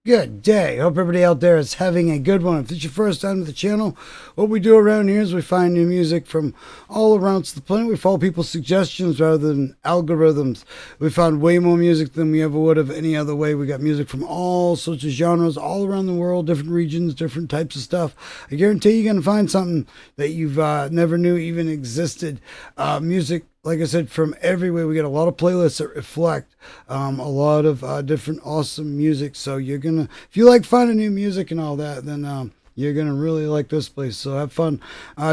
Good day. Hope everybody out there is having a good one. If it's your first time to the channel, what we do around here is we find new music from all around the planet. We follow people's suggestions rather than algorithms. We found way more music than we ever would have any other way. We got music from all sorts of genres all around the world, different regions, different types of stuff. I guarantee you're going to find something that you've never knew even existed. Music, like I said, from everywhere. We get a lot of playlists that reflect a lot of different awesome music. So you're gonna, if you like finding new music and all that, then you're gonna really like this place. So have fun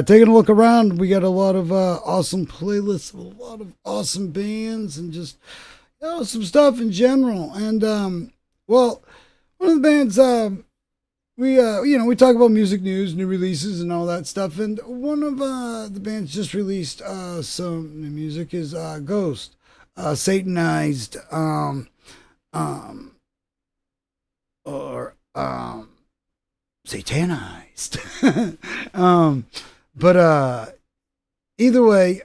taking a look around. We got a lot of awesome playlists, a lot of awesome bands, and just some stuff in general. And well, one of the bands we talk about music news, new releases, and all that stuff. And one of the bands just released some new music is Ghost, Satanized, or Satanized. But either way,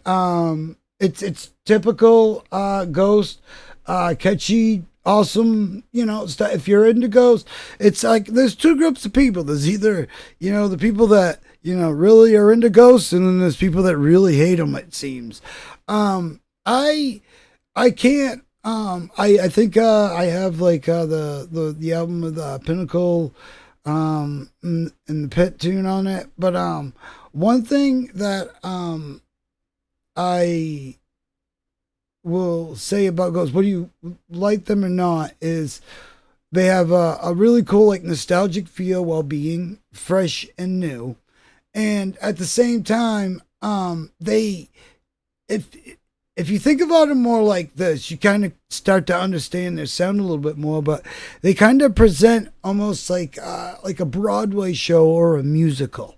it's typical Ghost, catchy. Awesome, if you're into Ghost, it's like there's two groups of people. There's either, the people that, really are into Ghosts, and then there's people that really hate them, it seems. I can't, I think, I have like, the album with Pinnacle, and the Pit tune on it. But, one thing that, I will say about Ghosts, whether you like them or not, is they have a really cool, like, nostalgic feel while being fresh and new. And at the same time, if you think about it more like this, you kind of start to understand their sound a little bit more. But they kind of present almost like a Broadway show or a musical.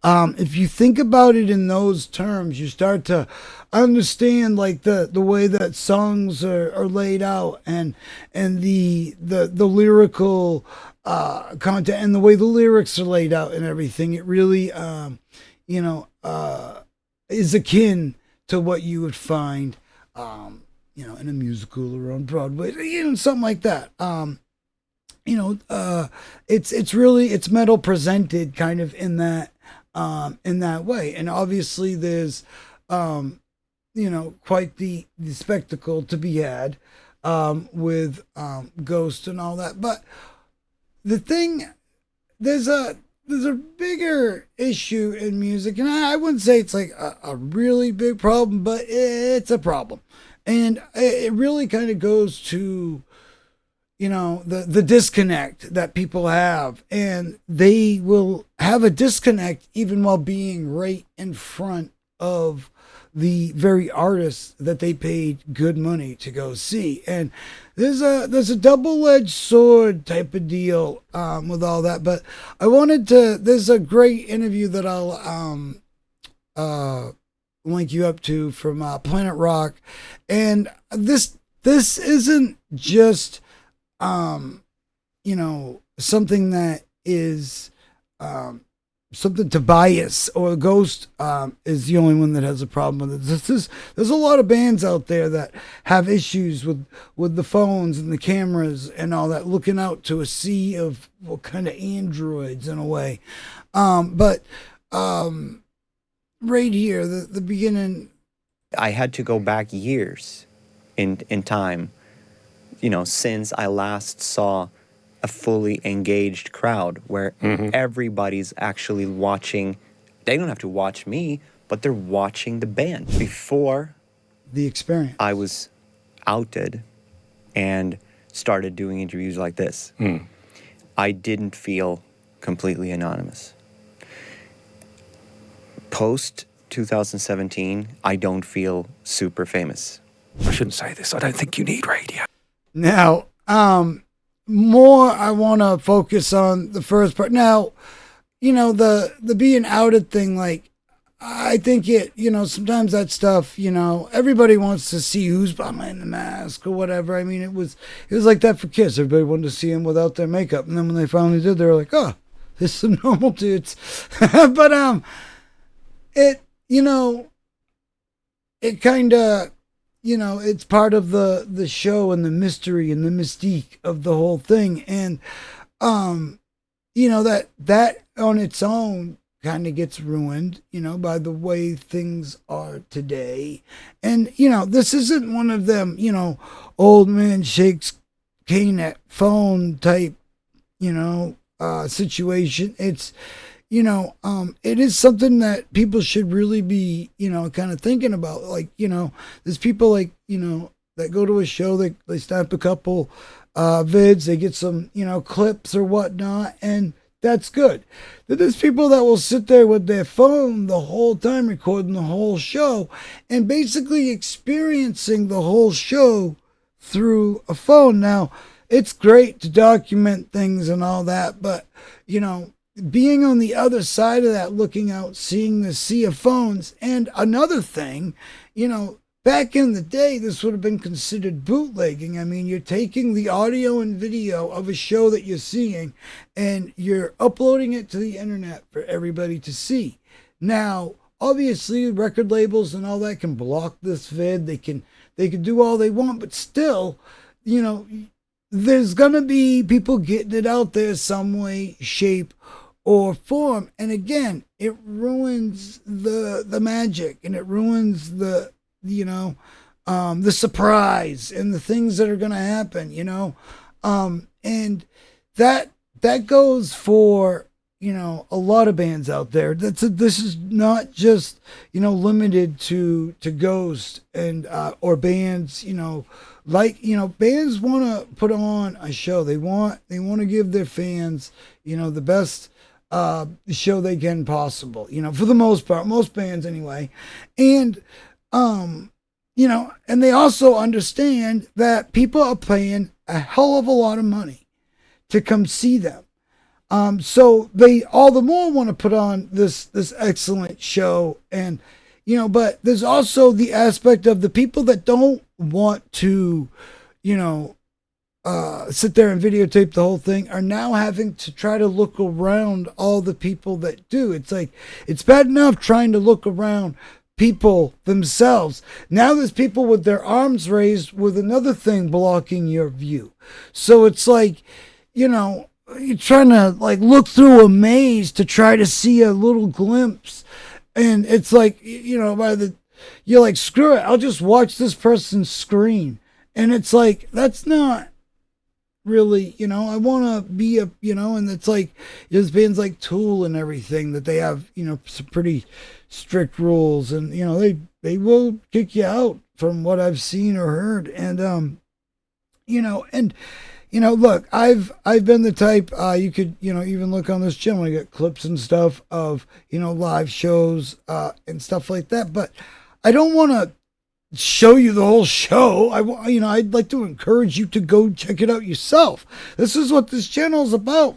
If you think about it in those terms, you start to understand like the way that songs are laid out, and the lyrical content, and the way the lyrics are laid out and everything. It really is akin to what you would find in a musical or on Broadway, something like that. It's metal presented kind of in that way. And obviously there's, quite the spectacle to be had, with, Ghost and all that. But the thing, there's a bigger issue in music, and I wouldn't say it's like a really big problem, but it's a problem. And it really kind of goes to, the disconnect that people have, and they will have a disconnect even while being right in front of the very artists that they paid good money to go see. And there's a double-edged sword type of deal with all that. But I wanted to, there's a great interview that I'll link you up to from Planet Rock. And this isn't just something that is something to bias, or Ghost is the only one that has a problem with it. There's a lot of bands out there that have issues with the phones and the cameras and all that, looking out to a sea of kind of androids in a way. But right here, the beginning, I had to go back years in time, since I last saw a fully engaged crowd where everybody's actually watching. They don't have to watch me, but they're watching the band. Before the experience, I was outed and started doing interviews like this. I didn't feel completely anonymous. Post 2017, I don't feel super famous. I shouldn't say this. I don't think you need radio. Now, more I want to focus on the first part. Now, the being outed thing, like, I think sometimes that stuff, everybody wants to see who's behind the mask or whatever. I mean, it was like that for Kiss. Everybody wanted to see them without their makeup. And then when they finally did, they were like, oh, there's some normal dudes. But, it kind of, it's part of the show and the mystery and the mystique of the whole thing. And that on its own kind of gets ruined, by the way things are today. And, this isn't one of them, old man shakes cane at phone type, situation. It's, it is something that people should really be, kind of thinking about. Like, there's people like, that go to a show, they stamp a couple vids, they get some, clips or whatnot, and that's good. But there's people that will sit there with their phone the whole time recording the whole show and basically experiencing the whole show through a phone. Now, it's great to document things and all that, but, being on the other side of that, looking out, seeing the sea of phones, and another thing, back in the day, this would have been considered bootlegging. I mean, you're taking the audio and video of a show that you're seeing and you're uploading it to the internet for everybody to see. Now, obviously, record labels and all that can block this vid. They can do all they want, but still, there's going to be people getting it out there some way, shape, or form. And again, it ruins the magic, and it ruins the surprise and the things that are going to happen, and that goes for, a lot of bands out there. This is not just, limited to Ghost and, or bands, bands want to put on a show. They want to give their fans, the best, show they can possible, for the most part, most bands anyway. And, and they also understand that people are paying a hell of a lot of money to come see them. So they all the more want to put on this excellent show. And, but there's also the aspect of the people that don't want to, sit there and videotape the whole thing are now having to try to look around all the people that do. It's like, it's bad enough trying to look around people themselves. Now there's people with their arms raised with another thing blocking your view. So it's like, you're trying to like look through a maze to try to see a little glimpse. And it's like, you're like, screw it, I'll just watch this person scream. And it's like, that's not really, I want to be and it's like, there's bands like Tool and everything that they have, some pretty strict rules, and, they will kick you out from what I've seen or heard. And, look, I've been the type, you could, even look on this channel, I got clips and stuff of, live shows, and stuff like that, but I don't want to show you the whole show. I'd like to encourage you to go check it out yourself. This is what this channel is about.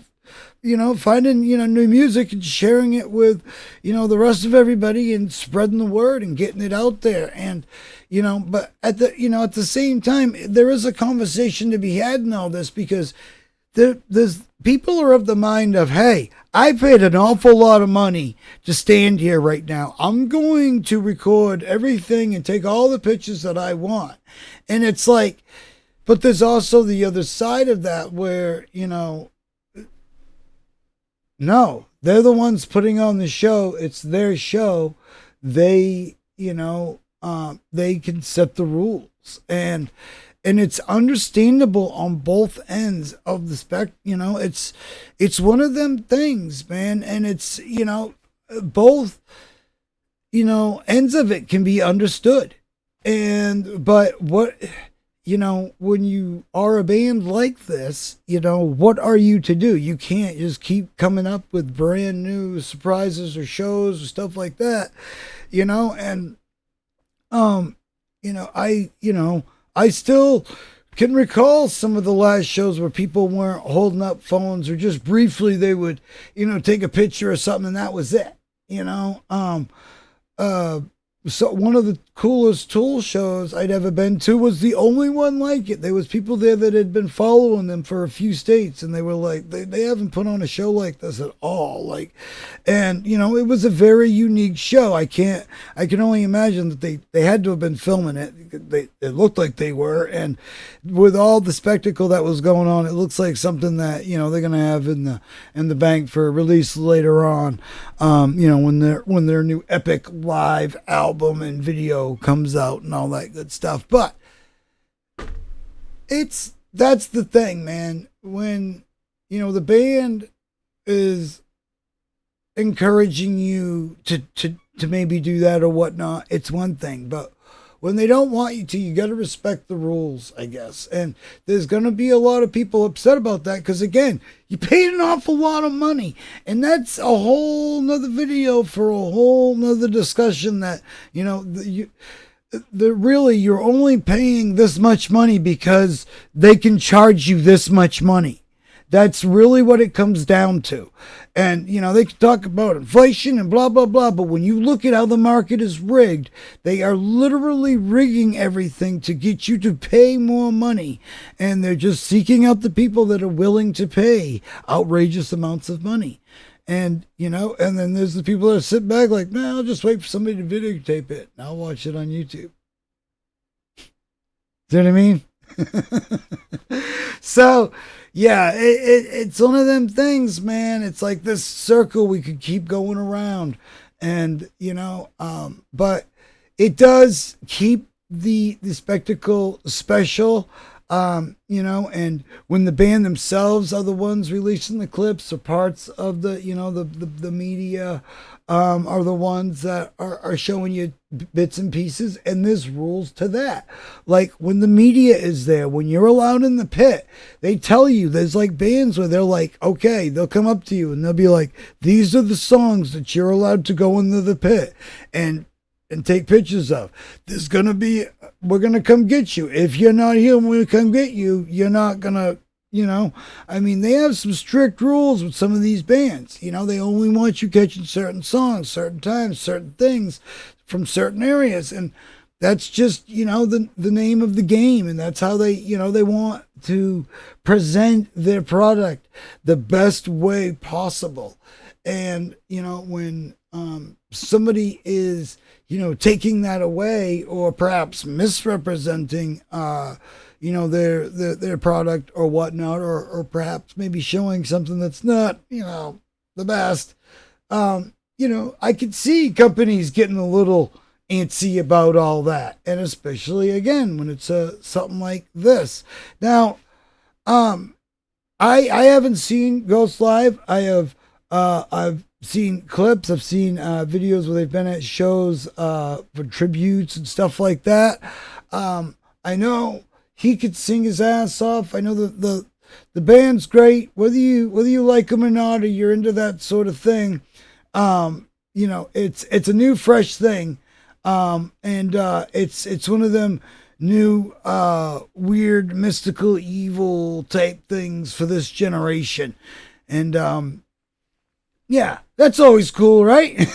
Finding, new music and sharing it with, the rest of everybody and spreading the word and getting it out there. And, but at the same time, there is a conversation to be had in all this, because there's people are of the mind of, hey, I paid an awful lot of money to stand here right now. I'm going to record everything and take all the pictures that I want. And it's like, but there's also the other side of that where, no, they're the ones putting on the show. It's their show. They, they can set the rules. And it's understandable on both ends of the it's one of them things, man. And it's, both, ends of it can be understood. But when you are a band like this, what are you to do? You can't just keep coming up with brand new surprises or shows or stuff like that, and, I still can recall some of the last shows where people weren't holding up phones, or just briefly they would, take a picture or something and that was it, so one of the coolest Tool shows I'd ever been to was the only one like it. There was people there that had been following them for a few states, and they were like, they haven't put on a show like this at all. Like, and you know, it was a very unique show. I can only imagine that they had to have been filming it. It looked like they were, and with all the spectacle that was going on, it looks like something that, you know, they're gonna have in the bank for release later on. You know, when their new epic live album and video comes out and all that good stuff. But that's the thing, man. When, you know, the band is encouraging you to maybe do that or whatnot, it's one thing. But when they don't want you to, you got to respect the rules, I guess. And there's going to be a lot of people upset about that because, again, you paid an awful lot of money. And that's a whole nother video for a whole nother discussion that, you know, really you're only paying this much money because they can charge you this much money. That's really what it comes down to. And, you know, they can talk about inflation and blah, blah, blah. But when you look at how the market is rigged, they are literally rigging everything to get you to pay more money. And they're just seeking out the people that are willing to pay outrageous amounts of money. And, you know, and then there's the people that sit back like, man, I'll just wait for somebody to videotape it and I'll watch it on YouTube. Do you know what I mean? So, yeah, it's one of them things, man. It's like this circle we could keep going around. And, you know, but it does keep the spectacle special. You know, and when the band themselves are the ones releasing the clips or parts of the, you know, the media, are the ones that are showing you bits and pieces, and there's rules to that. Like when the media is there, when you're allowed in the pit, they tell you there's like bands where they're like, okay, they'll come up to you and they'll be like, these are the songs that you're allowed to go into the pit and take pictures of. We're gonna come get you. If you're not here when we come get you, you're not gonna, you know, I mean, they have some strict rules with some of these bands. You know, they only want you catching certain songs, certain times, certain things from certain areas. And that's just, you know, the name of the game. And that's how they, you know, they want to present their product the best way possible. And, you know, when somebody is, you know, taking that away or perhaps misrepresenting, you know, their product or whatnot, or perhaps maybe showing something that's not, you know, the best, you know, I could see companies getting a little antsy about all that. And especially, again, when it's something like this. Now, I haven't seen Ghost Live. I've seen clips. I've seen videos where they've been at shows for tributes and stuff like that. I know he could sing his ass off. I know the band's great. Whether you like him or not, or you're into that sort of thing, you know, it's a new, fresh thing, and it's one of them new weird, mystical, evil type things for this generation, and yeah, that's always cool, right?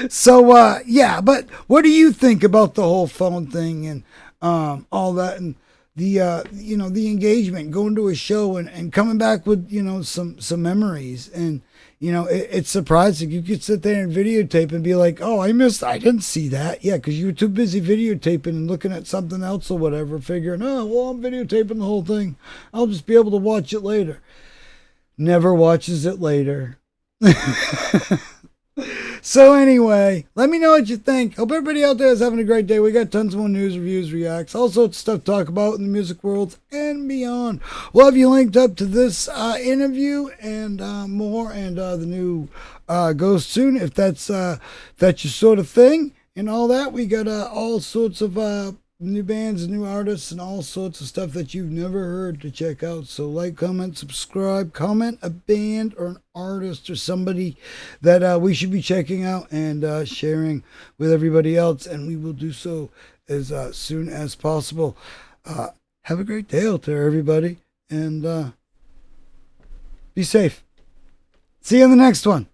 So, yeah, but what do you think about the whole phone thing and all that, and the you know, the engagement, going to a show and coming back with, you know, some memories? And, you know, it's surprising. You could sit there and videotape and be like, oh, I didn't see that. Yeah, because you were too busy videotaping and looking at something else or whatever, figuring, oh, well, I'm videotaping the whole thing. I'll just be able to watch it later. Never watches it later. So anyway, let me know what you think. Hope everybody out there is having a great day. We got tons more news, reviews, reacts, all sorts of stuff to talk about in the music world and beyond. We'll have you linked up to this interview and more, and the new Ghost soon, if that's your sort of thing, and all that. We got all sorts of new bands, new artists, and all sorts of stuff that you've never heard to check out. So like, comment, subscribe, comment a band or an artist or somebody that we should be checking out and sharing with everybody else, and we will do so as soon as possible. Have a great day out there, everybody, and be safe. See you in the next one.